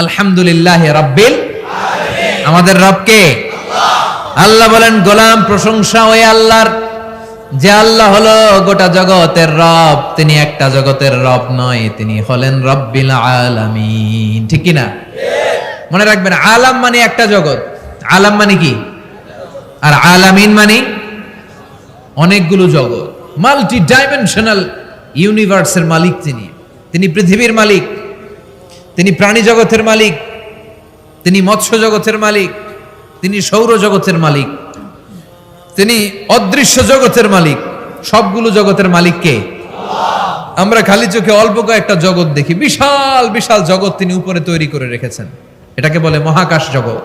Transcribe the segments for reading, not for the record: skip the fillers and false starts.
আলহামদুলিল্লাহ রাব্বিল আলামিন। আমাদের রব কে? আল্লাহ বলেন গোলাম প্রশংসা ওই আল্লাহর, যে আল্লাহ হলো গোটা জগতের রব। তিনি একটা জগতের রব নয়, তিনি হলেন রব্বিল আলামিন। ঠিক কি না? মনে রাখবেন, আলাম মানে একটা জগৎ, আলাম মানে কি, আর আলামিন মানে অনেকগুলো জগৎ, মাল্টি ডাইমেনশনাল ইউনিভার্সের মালিক তিনি। তিনি পৃথিবীর মালিক, তিনি প্রাণী জগতের মালিক, তিনি মৎস্য জগতের মালিক, তিনি সৌর জগতের মালিক, তিনি অদৃশ্য জগতের মালিক। সবগুলো জগতের মালিক কে? আমরা খালি চোখে অল্প কয়েকটা জগৎ দেখি, বিশাল বিশাল জগৎ তিনি উপরে তৈরি করে রেখেছেন। এটাকে বলে মহাকাশ জগৎ।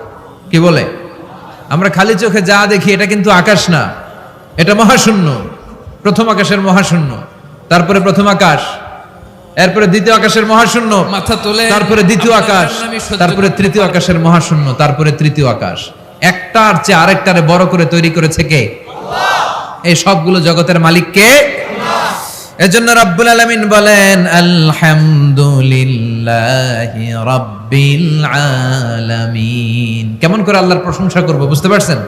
কি বলে? আমরা খালি চোখে যা দেখি এটা কিন্তু আকাশ না, এটা মহাশূন্য। প্রথম আকাশের মহাশূন্য, তারপরে প্রথম আকাশ, এরপরে দ্বিতীয় আকাশের মহাশূন্য, মাথা তোলে, তারপরে দ্বিতীয় আকাশ, তারপরে তৃতীয় আকাশের মহাশূন্য, তারপরে তৃতীয় আকাশ। একটার চেয়ে আরেকটারে বড় করে তৈরি করেছে কে? এই সবগুলো জগতের মালিক কে? এজন্য রাব্বুল আলামিন বলেন আলহামদুলিল্লাহি রাব্বিল আলামিন। কেমন করে আল্লাহর প্রশংসা করব, বুঝতে পারছেন?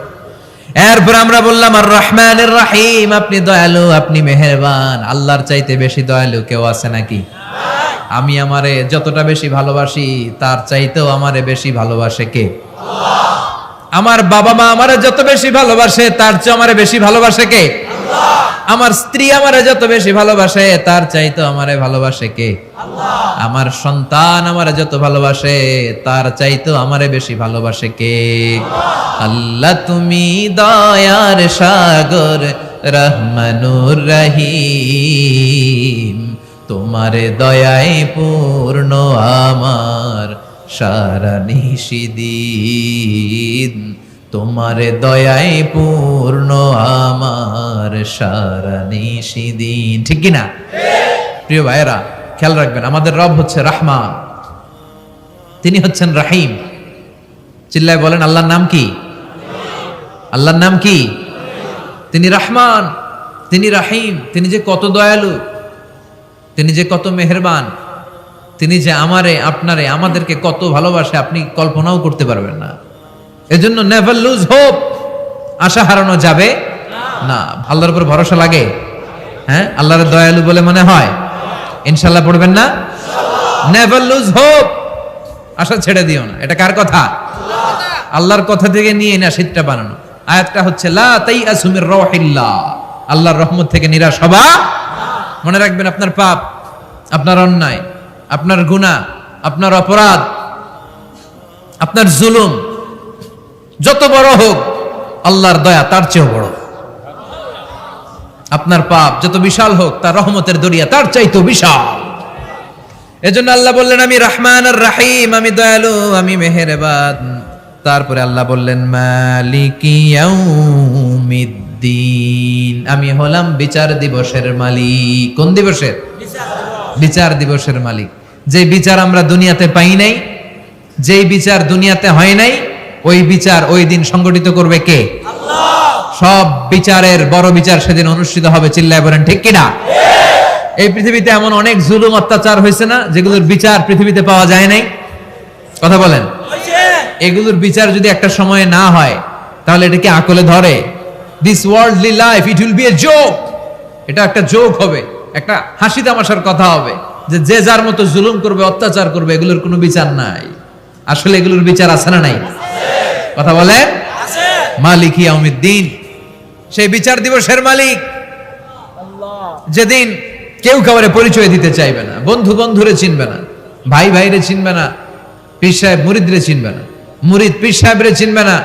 এরপর আমরা বললাম আর রহমানির রহিম, আপনি দয়ালু, আপনি মেহেরবান। আল্লাহর চাইতে বেশি দয়ালু কেউ আছে নাকি? আমি আমারে যতটা বেশি ভালোবাসি তার চাইতেও আমারে বেশি ভালোবাসে কে? আমার বাবা মা আমারে যত বেশি ভালোবাসে তার চেয়ে আমারে বেশি ভালোবাসে কে? আমার স্ত্রী আমারে যত বেশি ভালোবাসে তার চাইতেও আমারে ভালোবাসে কে? আমার সন্তান আমারে যত ভালোবাসে তার চাইতেও আমারে বেশি ভালোবাসে কে? আল্লাহ তুমি দয়ার সাগর রহমানুর রহিম, তোমারে দয়ায় পূর্ণ আমার সারা নিশিদিন, তোমারে দয়ায় পূর্ণ আমার সারা নিশিদিন। ঠিক কি না? প্রিয় ভাইয়েরা, খেয়াল রাখবেন, আমাদের রব হচ্ছে রহমান, তিনি হচ্ছেন রহিম। চিল্লায় বলেন আল্লাহর নাম কি? আল্লাহর নাম কি? তিনি রহমান, তিনি রহিম। তিনি যে কত দয়ালু, তিনি যে কত মেহেরবান, তিনি যে আমারে আপনারে আমাদেরকে কত ভালোবাসে আপনি কল্পনাও করতে পারবেন না। এজন্য নেভার লুজ হোপ, আশা হারানো যাবে না। আল্লাহর উপর ভরসা লাগে? হ্যাঁ, আল্লাহর দয়ালু বলে মনে হয়? ইনশাআল্লাহ পড়বেন না? নেভার লুজ হোপ, আশা ছেড়ে দিও না। এটা কার কথা? আল্লাহর কথা থেকে নিয়ে না শীতটা বানানো। আয়াতটা হচ্ছে লা তাইআসু মির রাহিল্লাহ, আল্লাহর রহমত থেকে নিরাশ হবা। মনে রাখবেন, আপনার পাপ, আপনার অন্যায়, আপনার গুনাহ, আপনার অপরাধ, আপনার জুলুম যত বড় হোক, আল্লাহর দয়া তার চেয়েও বড়। আপনার পাপ যত বিশাল হোক, তার রহমতের দরিয়া তার চাইতেও বিশাল। এজন্য আল্লাহ বললেন আমি রহমান আর রহিম, আমি দয়ালু, আমি মেহেরবান। তারপরে আল্লাহ বললেন মালিকি ইয়াউমিদ্দিন, আমি হলাম বিচার দিবসের মালিক। কোন দিবসের? বিচার দিবসের মালিক। যে বিচার আমরা দুনিয়াতে পাই নাই, যেই বিচার দুনিয়াতে হয় নাই, ওই বিচার ওই দিন সংগঠিত করবে কে? আল্লাহ। সব বিচারের বড় বিচার সেদিন অনুষ্ঠিত হবে। চিল্লায় বলেন ঠিক কিনা? এই পৃথিবীতে এমন অনেক জুলুম অত্যাচার হয়েছে না, যেগুলোর বিচার পৃথিবীতে পাওয়া যায় নাই? কথা বলেন। এগুলোর বিচার যদি একটা সময়ে না হয়, তাহলে এটা কি আকলে ধরে? This worldly life, it will B a joke. এটা একটা জোক হবে, একটা হাসি তামাশার কথা হবে, যে যে যার মতো জুলুম করবে, অত্যাচার করবে, এগুলোর কোনো বিচার নাই। আসলে এগুলোর বিচার আছে না নাই? কথা বলে। মালিক ইয়াউমিদ্দিন, সেই বিচার দিবসের মালিক, যেদিন কেউ কাউরে পরিচয় দিতে চাইবে না, বন্ধু বন্ধুরে চিনবে না, ভাই ভাইরে চিনবে না, পীর সাহেব মুরিদরে চিনবে না, মুরিদ পীর সাহেবরে চিনবে না,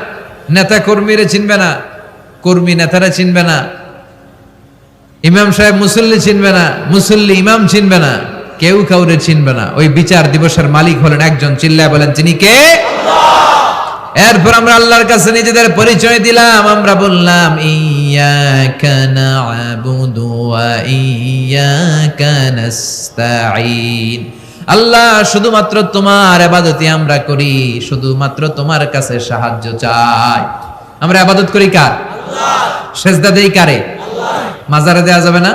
নেতা কর্মীরে চিনবে না, কর্মী নেতারা চিনবে না, ইমাম সাহেব মুসল্লি চিনবে না, মুসল্লি ইমাম চিনবে না, কেউ কাউরে চিনবে না। ওই বিচার দিবসের মালিক হলেন একজন। চিল্লায় বলেন তিনি কে? এরপর আমরা আল্লাহর কাছে নিজেদের পরিচয় দিলাম। আমরা বললাম ইয়াকা না'বুদু ওয়া ইয়াকা নাস্তাঈন, আল্লাহ শুধুমাত্র তোমার ইবাদতই আমরা করি, শুধুমাত্র তোমার কাছে সাহায্য চাই। আমরা ইবাদত করি কার? আল্লাহ। সেজদা দেই কারে? আল্লাহ। মাজারে দেয়া যাবে না?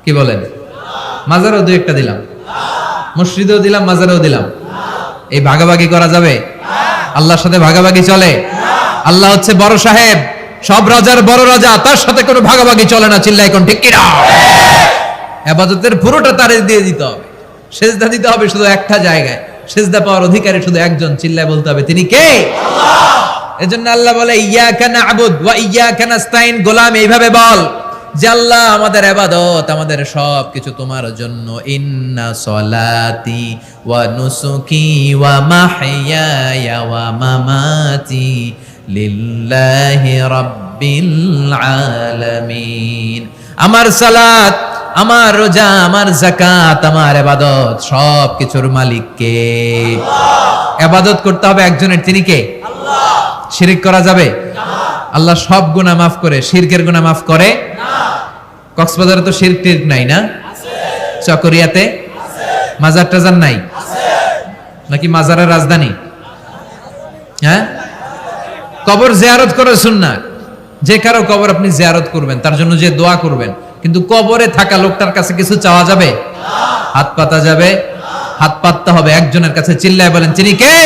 কি বলেন? মাজারও দুই একটা দিলাম, মসজিদেও দিলাম, মাজারেও দিলাম। এই ভাগাভাগি করা যাবে? আল্লাহর সাথে ভাগাভাগি চলে? আল্লাহ হচ্ছে বড় সাহেব, সব রাজার বড় রাজা, তার সাথে কোনো ভাগাভাগি চলে না। চিল্লাই কোন ঠিক কিনা? ইবাদতের পুরোটা তারে দিয়ে দিতে হবে, সেজদা দিতে হবে শুধু একটা জায়গায়, সেজদা পাওয়ার অধিকারী শুধু একজন, চিল্লায় বলতে হবে তিনি কে? আল্লাহ। এজন্য আল্লাহ বলে ইয়াকা না'বুদ ওয়া ইয়াকা নাস্তাইন, গোলাম এইভাবে বল যে আল্লাহ আমাদের ইবাদত, আমাদের সব কিছু তোমার জন্য। ইন্না সলাতি ওয়া নুসুকি ওয়া মাহইয়ায়া ওয়া মামাতি লিল্লাহি রাব্বিল আলামিন। আমার সালাত, আমার রোজা, আমার যাকাত, আমার ইবাদত, সব কিছুর মালিক কে? আল্লাহ। ইবাদত করতে হবে একজনের, তিনি কে? আল্লাহ। শিরক করা যাবে না। আল্লাহ সব গুনাহ মাফ করে, শিরকের গুনাহ মাফ করে না। কক্সবাজারে তো শিরক টিরক নাই না? আছে। চকরিয়াতে আছে। মাজার টাজার নাই? আছে। নাকি মাজারের রাজধানী? হ্যাঁ, কবর জিয়ারত করে সুন্নাত। যে কারো কবর আপনি জিয়ারত করবেন, তার জন্য যে দোয়া করবেন, কিন্তু কবরে থাকা লোকটার কাছে কিছু চাওয়া যাবে? হাত পাতা যাবে? হাত পাততে হবে একজনের কাছে। চিল্লায় বলেন তিনি কে?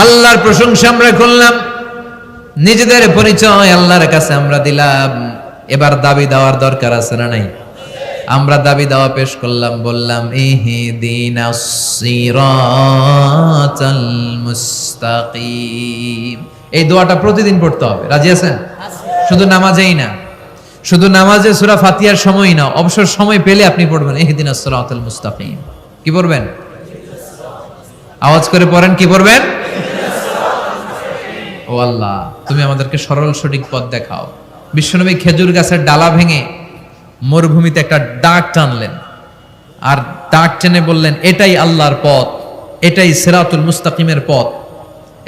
আল্লাহর প্রশংসা আমরা করলাম, নিজেদের পরিচয় আল্লাহর কাছে আমরা দিলাম। এবার দাবি দেওয়ার দরকার আছে না নাই? আমরা দাবি দেওয়া পেশ করলাম, বললাম ইহদিনাস সিরাতাল মুস্তাকিম। এই দোয়াটা প্রতিদিন পড়তে হবে, রাজি আছেন? শুধু নামাজেই না, শুধু নামাজে সূরা ফাতিহার সময় না, অবসর সময় পেলে আপনি পড়বেন ইহদিনাস সিরাতাল মুস্তাকিম। কি পড়বেন? আওয়াজ করে পড়েন, কি পড়বেন? ও আল্লাহ, তুমি আমাদেরকে সরল সঠিক পথ দেখাও। বিশ্বনবী খেজুর গাছের ডালা ভেঙে মরুভূমিতে একটা দাগ টানলেন, আর দাগ টেনে বললেন এটাই আল্লাহর পথ, এটাই সিরাতুল মুস্তাকিমের পথ।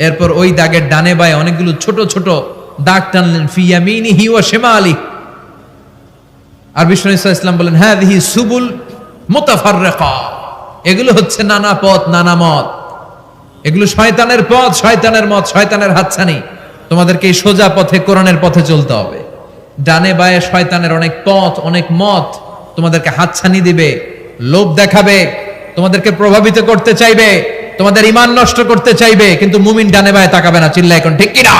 এরপর ওই দাগের ডানে বায়ে অনেকগুলো ছোট ছোট দাগ টানলেন, ফি ইয়ামিনিহি ওয়া শিমালি। আর বিশ্বনবী সাল্লাল্লাহু আলাইহি ওয়াসাল্লাম বললেন হাযিহি সুবুল মুতাফাররিকা, এগুলো হচ্ছে নানা পথ, নানা মত, এগুলো শয়তানের পথ, শয়তানের মত, শয়তানের হাতছানি। তোমাদেরকে এই সোজা পথে, কোরআনের পথে চলতে হবে। ডানে বায়ে শয়তানের অনেক পথ, অনেক মত তোমাদেরকে হাতছানি দিবে, লোভ দেখাবে, তোমাদেরকে প্রভাবিত করতে চাইবে, তোমাদের ঈমান নষ্ট করতে চাইবে, কিন্তু মুমিন ডানে বায়ে তাকাবে না। চিল্লায় এখন ঠিক কিনা?